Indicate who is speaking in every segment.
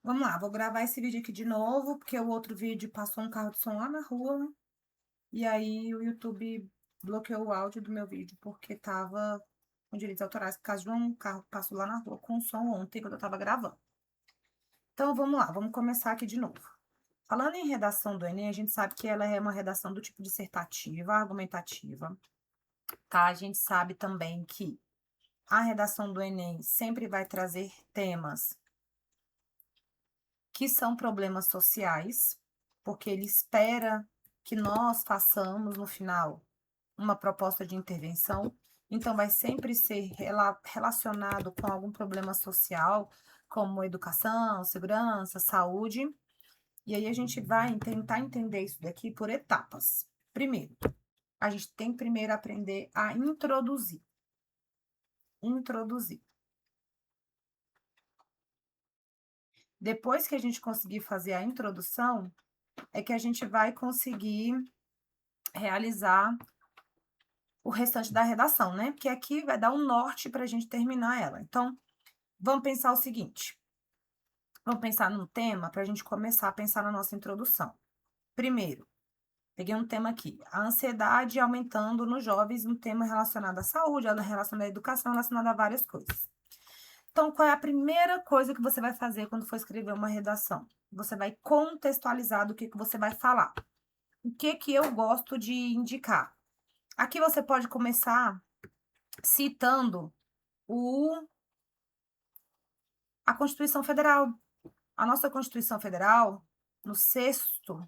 Speaker 1: Vamos lá, vou gravar esse vídeo aqui de novo, porque o outro vídeo passou um carro de som lá na rua, e aí o YouTube bloqueou o áudio do meu vídeo, porque tava com direitos autorais, por causa de um carro que passou lá na rua com som ontem, quando eu tava gravando. Então, vamos lá, vamos começar aqui de novo. Falando em redação do Enem, a gente sabe que ela é uma redação do tipo dissertativa, argumentativa, tá? A gente sabe também que a redação do Enem sempre vai trazer temas que são problemas sociais, porque ele espera que nós façamos, no final, uma proposta de intervenção. Então, vai sempre ser relacionado com algum problema social, como educação, segurança, saúde. E aí, a gente vai tentar entender isso daqui por etapas. Primeiro, a gente tem que primeiro aprender a introduzir. Introduzir. Depois que a gente conseguir fazer a introdução, é que a gente vai conseguir realizar o restante da redação, né? Porque aqui vai dar um norte para a gente terminar ela. Então, vamos pensar o seguinte: vamos pensar num tema para a gente começar a pensar na nossa introdução. Primeiro, peguei um tema aqui: a ansiedade aumentando nos jovens, um tema relacionado à saúde, relacionado à educação, relacionado a várias coisas. Então, qual é a primeira coisa que você vai fazer quando for escrever uma redação? Você vai contextualizar do que você vai falar. O que eu gosto de indicar? Aqui você pode começar citando a Constituição Federal. A nossa Constituição Federal, no sexto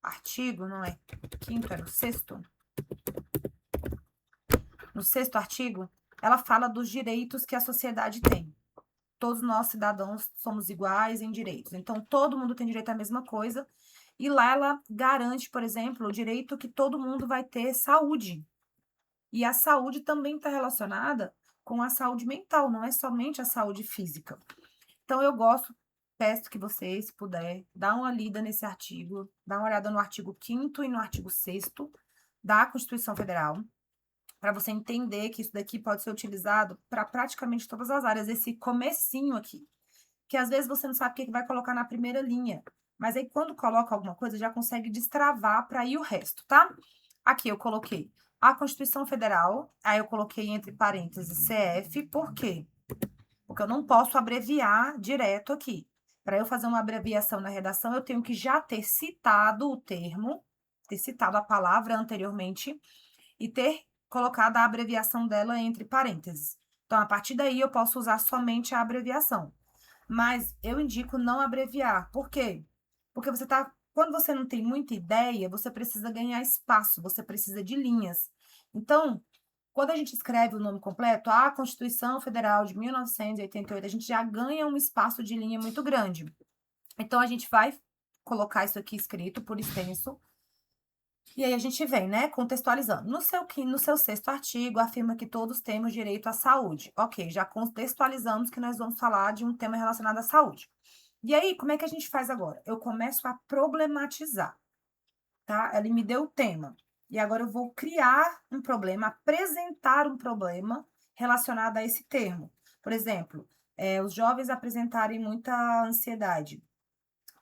Speaker 1: artigo, não é quinto, é no sexto artigo, ela fala dos direitos que a sociedade tem. Todos nós, cidadãos, somos iguais em direitos. Então, todo mundo tem direito à mesma coisa. E lá ela garante, por exemplo, o direito que todo mundo vai ter saúde. E a saúde também está relacionada com a saúde mental, não é somente a saúde física. Então, eu gosto, peço que vocês, se puder, dá uma lida nesse artigo, dá uma olhada no artigo 5º e no artigo 6º da Constituição Federal, para você entender que isso daqui pode ser utilizado para praticamente todas as áreas, esse comecinho aqui, que às vezes você não sabe o que vai colocar na primeira linha, mas aí quando coloca alguma coisa, já consegue destravar para ir o resto, tá? Aqui eu coloquei a Constituição Federal, aí eu coloquei entre parênteses CF, por quê? Porque eu não posso abreviar direto aqui. Para eu fazer uma abreviação na redação, eu tenho que já ter citado o termo, ter citado a palavra anteriormente e ter colocado a abreviação dela entre parênteses. Então, a partir daí, eu posso usar somente a abreviação. Mas eu indico não abreviar. Por quê? Porque quando você não tem muita ideia, você precisa ganhar espaço, você precisa de linhas. Então, quando a gente escreve o nome completo, a Constituição Federal de 1988, a gente já ganha um espaço de linha muito grande. Então, a gente vai colocar isso aqui escrito por extenso. E aí a gente vem, né, contextualizando. No seu sexto artigo, afirma que todos temos direito à saúde. Ok, já contextualizamos que nós vamos falar de um tema relacionado à saúde. E aí, como é que a gente faz agora? Eu começo a problematizar, tá? Ele me deu o tema. E agora eu vou criar um problema, apresentar um problema relacionado a esse termo. Por exemplo, os jovens apresentarem muita ansiedade,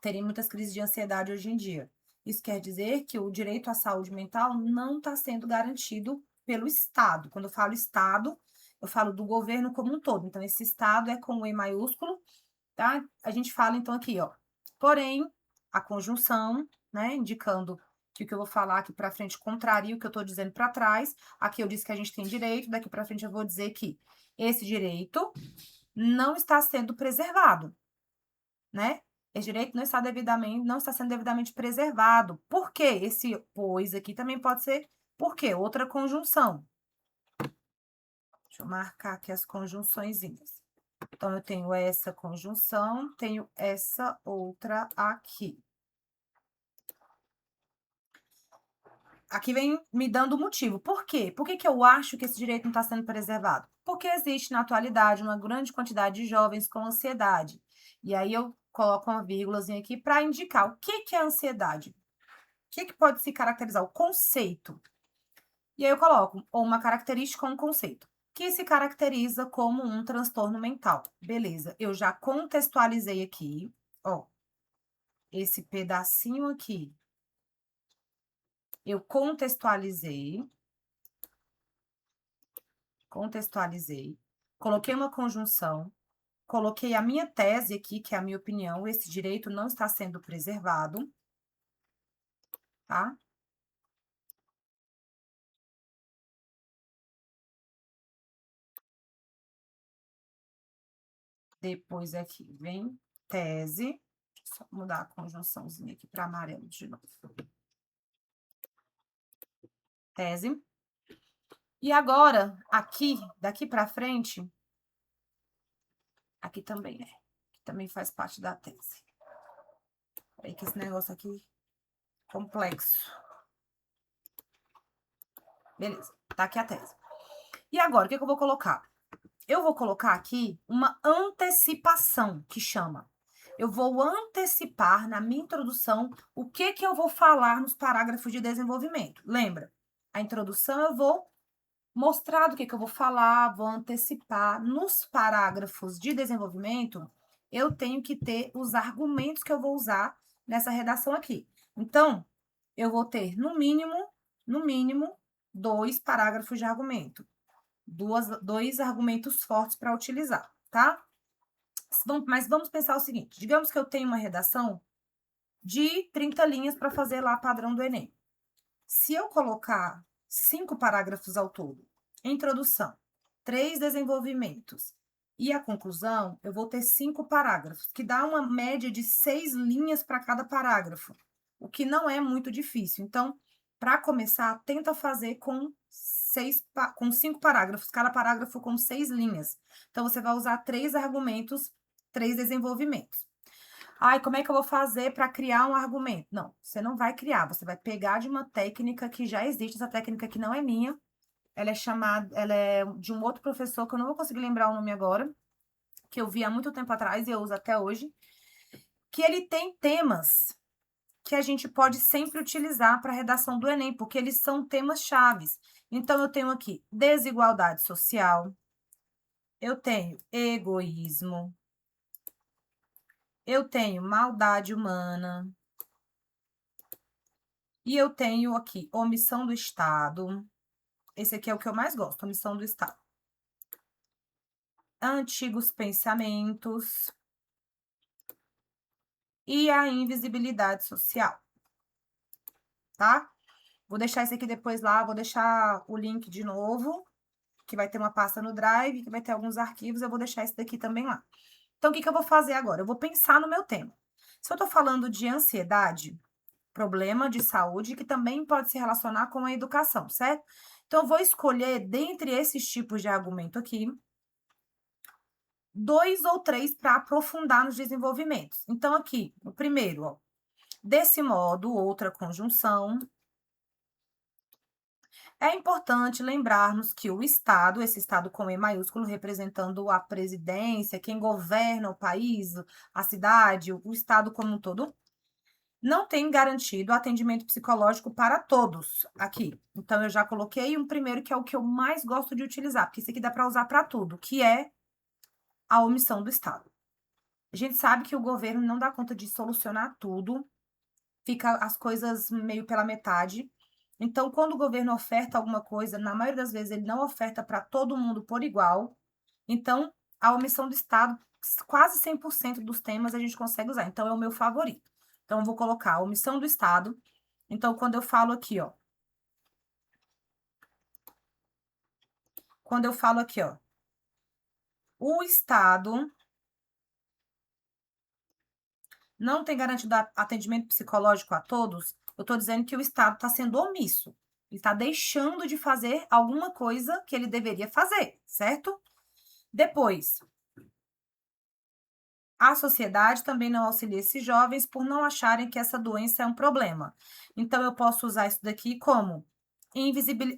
Speaker 1: terem muitas crises de ansiedade hoje em dia. Isso quer dizer que o direito à saúde mental não está sendo garantido pelo Estado. Quando eu falo Estado, eu falo do governo como um todo. Então, esse Estado é com o E maiúsculo, tá? A gente fala, então, aqui, ó. Porém, a conjunção, né, indicando que o que eu vou falar aqui para frente contraria o que eu estou dizendo para trás. Aqui eu disse que a gente tem direito, daqui para frente eu vou dizer que esse direito não está sendo preservado, né? Esse direito não está sendo devidamente preservado. Por quê? Esse pois aqui também pode ser por quê? Outra conjunção. Deixa eu marcar aqui as conjunçõezinhas. Então, eu tenho essa conjunção, tenho essa outra aqui. Aqui vem me dando o motivo. Por quê? Por que eu acho que esse direito não está sendo preservado? Porque existe na atualidade uma grande quantidade de jovens com ansiedade. E aí eu coloco uma vírgulazinha aqui para indicar o que é ansiedade. O que pode se caracterizar? O conceito. E aí eu coloco ou uma característica ou um conceito. que se caracteriza como um transtorno mental. Beleza, eu já contextualizei aqui, ó, esse pedacinho aqui. Eu contextualizei, coloquei uma conjunção, coloquei a minha tese aqui, que é a minha opinião, esse direito não está sendo preservado, tá? Depois aqui vem tese, só mudar a conjunçãozinha aqui para amarelo de novo. Tese. E agora, aqui, daqui para frente, aqui também é, que também faz parte da tese. Peraí que esse negócio aqui complexo. Beleza, tá aqui a tese. E agora, o que eu vou colocar? Eu vou colocar aqui uma antecipação, que chama. Eu vou antecipar na minha introdução o que eu vou falar nos parágrafos de desenvolvimento. Lembra? A introdução eu vou mostrar do que eu vou falar, vou antecipar. Nos parágrafos de desenvolvimento, eu tenho que ter os argumentos que eu vou usar nessa redação aqui. Então, eu vou ter, no mínimo, 2 parágrafos de argumento. Dois argumentos fortes para utilizar, tá? Mas vamos pensar o seguinte: digamos que eu tenho uma redação de 30 linhas para fazer lá padrão do Enem. Se eu colocar 5 parágrafos ao todo, introdução, 3 desenvolvimentos e a conclusão, eu vou ter 5 parágrafos, que dá uma média de 6 linhas para cada parágrafo, o que não é muito difícil. Então, para começar, tenta fazer com 5 parágrafos, cada parágrafo com 6 linhas. Então, você vai usar 3 argumentos, 3 desenvolvimentos. Ai, como é que eu vou fazer para criar um argumento? Não, você não vai criar, você vai pegar de uma técnica que já existe, essa técnica que não é minha, ela é de um outro professor que eu não vou conseguir lembrar o nome agora, que eu vi há muito tempo atrás e eu uso até hoje, que ele tem temas que a gente pode sempre utilizar para a redação do Enem, porque eles são temas chaves. Então, eu tenho aqui desigualdade social, eu tenho egoísmo, eu tenho maldade humana, e eu tenho aqui omissão do Estado. Esse aqui é o que eu mais gosto, omissão do Estado. Antigos pensamentos e a invisibilidade social, tá? Vou deixar esse aqui depois lá, vou deixar o link de novo, que vai ter uma pasta no Drive, que vai ter alguns arquivos, eu vou deixar esse daqui também lá. Então, o que eu vou fazer agora? Eu vou pensar no meu tema. Se eu tô falando de ansiedade, problema de saúde, que também pode se relacionar com a educação, certo? Então, eu vou escolher, dentre esses tipos de argumento aqui, 2 ou 3 para aprofundar nos desenvolvimentos. Então, aqui, o primeiro, ó, desse modo, outra conjunção. É importante lembrarmos que o Estado, esse Estado com E maiúsculo, representando a presidência, quem governa o país, a cidade, o Estado como um todo, não tem garantido atendimento psicológico para todos aqui. Então, eu já coloquei um primeiro que é o que eu mais gosto de utilizar, porque isso aqui dá para usar para tudo, que é a omissão do Estado. A gente sabe que o governo não dá conta de solucionar tudo, fica as coisas meio pela metade. Então, quando o governo oferta alguma coisa, na maioria das vezes ele não oferta para todo mundo por igual. Então, a omissão do Estado, quase 100% dos temas a gente consegue usar. Então, é o meu favorito. Então, eu vou colocar a omissão do Estado. Então, quando eu falo aqui, ó. Quando eu falo aqui, ó. O Estado não tem garantido atendimento psicológico a todos, eu estou dizendo que o Estado está sendo omisso. Ele está deixando de fazer alguma coisa que ele deveria fazer, certo? Depois, a sociedade também não auxilia esses jovens por não acharem que essa doença é um problema. Então, eu posso usar isso daqui como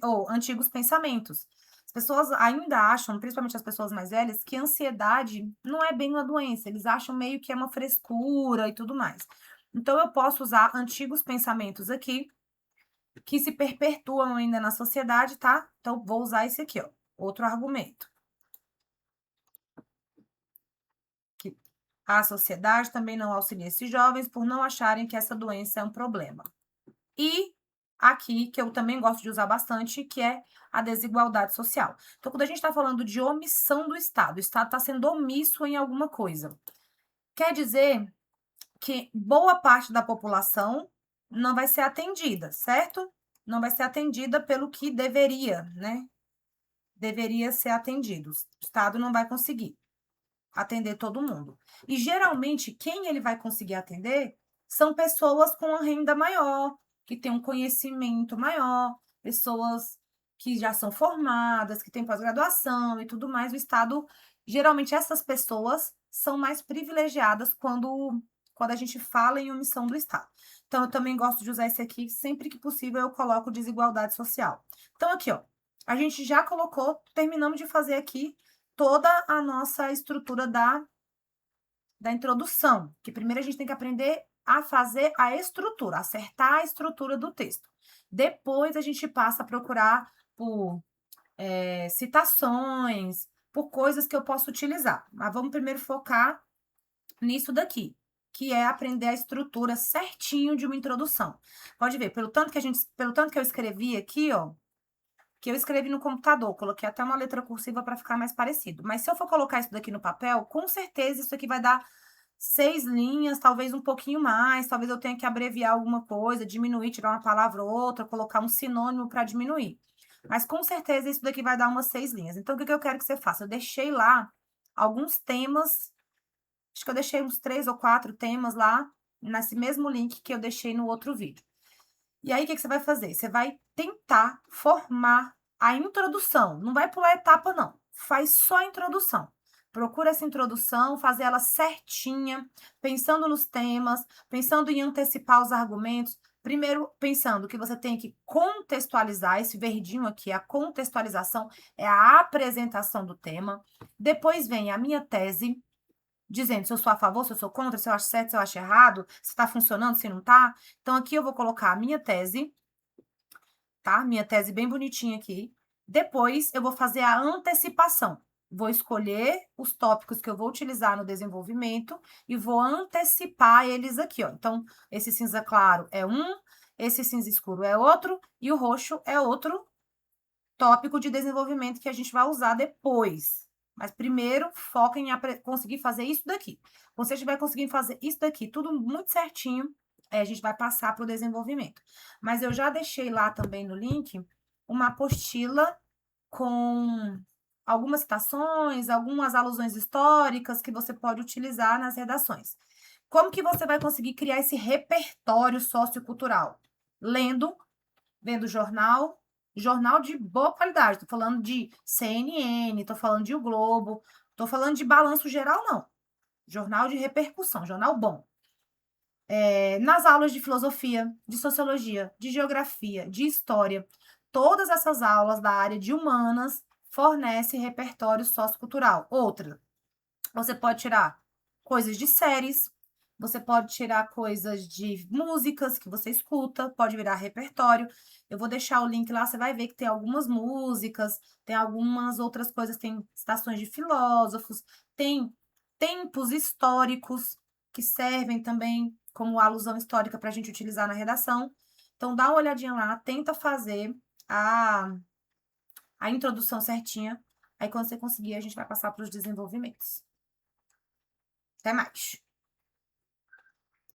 Speaker 1: ou antigos pensamentos. As pessoas ainda acham, principalmente as pessoas mais velhas, que ansiedade não é bem uma doença. Eles acham meio que é uma frescura e tudo mais. Então, eu posso usar antigos pensamentos aqui, que se perpetuam ainda na sociedade, tá? Então, vou usar esse aqui, ó. Outro argumento. Que a sociedade também não auxilia esses jovens por não acharem que essa doença é um problema. E aqui, que eu também gosto de usar bastante, que é a desigualdade social. Então, quando a gente está falando de omissão do Estado, o Estado está sendo omisso em alguma coisa. Quer dizer que boa parte da população não vai ser atendida, certo? Não vai ser atendida pelo que deveria, né? Deveria ser atendido. O Estado não vai conseguir atender todo mundo. E geralmente quem ele vai conseguir atender são pessoas com a renda maior, que têm um conhecimento maior, pessoas que já são formadas, que têm pós-graduação e tudo mais. O Estado, geralmente essas pessoas são mais privilegiadas quando a gente fala em omissão do Estado. Então, eu também gosto de usar esse aqui, sempre que possível eu coloco desigualdade social. Então, aqui, ó, a gente já colocou, terminamos de fazer aqui toda a nossa estrutura da introdução, que primeiro a gente tem que aprender a fazer a estrutura, acertar a estrutura do texto. Depois a gente passa a procurar por citações, por coisas que eu posso utilizar. Mas vamos primeiro focar nisso daqui, que é aprender a estrutura certinho de uma introdução. Pode ver, pelo tanto que eu escrevi aqui, ó, que eu escrevi no computador, coloquei até uma letra cursiva para ficar mais parecido. Mas se eu for colocar isso daqui no papel, com certeza isso aqui vai dar 6 linhas, talvez um pouquinho mais, talvez eu tenha que abreviar alguma coisa, diminuir, tirar uma palavra ou outra, colocar um sinônimo para diminuir. Mas com certeza isso daqui vai dar umas 6 linhas. Então, o que eu quero que você faça? Eu deixei lá alguns temas, acho que eu deixei uns 3 ou 4 temas lá, nesse mesmo link que eu deixei no outro vídeo. E aí, o que você vai fazer? Você vai tentar formar a introdução. Não vai pular etapa, não. Faz só a introdução. Procura essa introdução, fazer ela certinha, pensando nos temas, pensando em antecipar os argumentos. Primeiro, pensando que você tem que contextualizar, esse verdinho aqui, a contextualização é a apresentação do tema. Depois vem a minha tese, dizendo se eu sou a favor, se eu sou contra, se eu acho certo, se eu acho errado, se está funcionando, se não está. Então, aqui eu vou colocar a minha tese, tá? Minha tese bem bonitinha aqui. Depois, eu vou fazer a antecipação. Vou escolher os tópicos que eu vou utilizar no desenvolvimento e vou antecipar eles aqui, ó. Então, esse cinza claro é um, esse cinza escuro é outro e o roxo é outro tópico de desenvolvimento que a gente vai usar depois. Mas primeiro, foca em conseguir fazer isso daqui. Quando você estiver conseguindo fazer isso daqui, tudo muito certinho, a gente vai passar para o desenvolvimento. Mas eu já deixei lá também no link uma apostila com algumas citações, algumas alusões históricas que você pode utilizar nas redações. Como que você vai conseguir criar esse repertório sociocultural? Lendo, vendo jornal, jornal de boa qualidade. Tô falando de CNN, tô falando de O Globo, tô falando de balanço geral, não. Jornal de repercussão, jornal bom. Nas aulas de filosofia, de sociologia, de geografia, de história, todas essas aulas da área de humanas fornecem repertório sociocultural. Outra, você pode tirar coisas de séries, você pode tirar coisas de músicas que você escuta, pode virar repertório. Eu vou deixar o link lá, você vai ver que tem algumas músicas, tem algumas outras coisas, tem citações de filósofos, tem tempos históricos que servem também como alusão histórica para a gente utilizar na redação. Então, dá uma olhadinha lá, tenta fazer a introdução certinha. Aí, quando você conseguir, a gente vai passar para os desenvolvimentos. Até mais!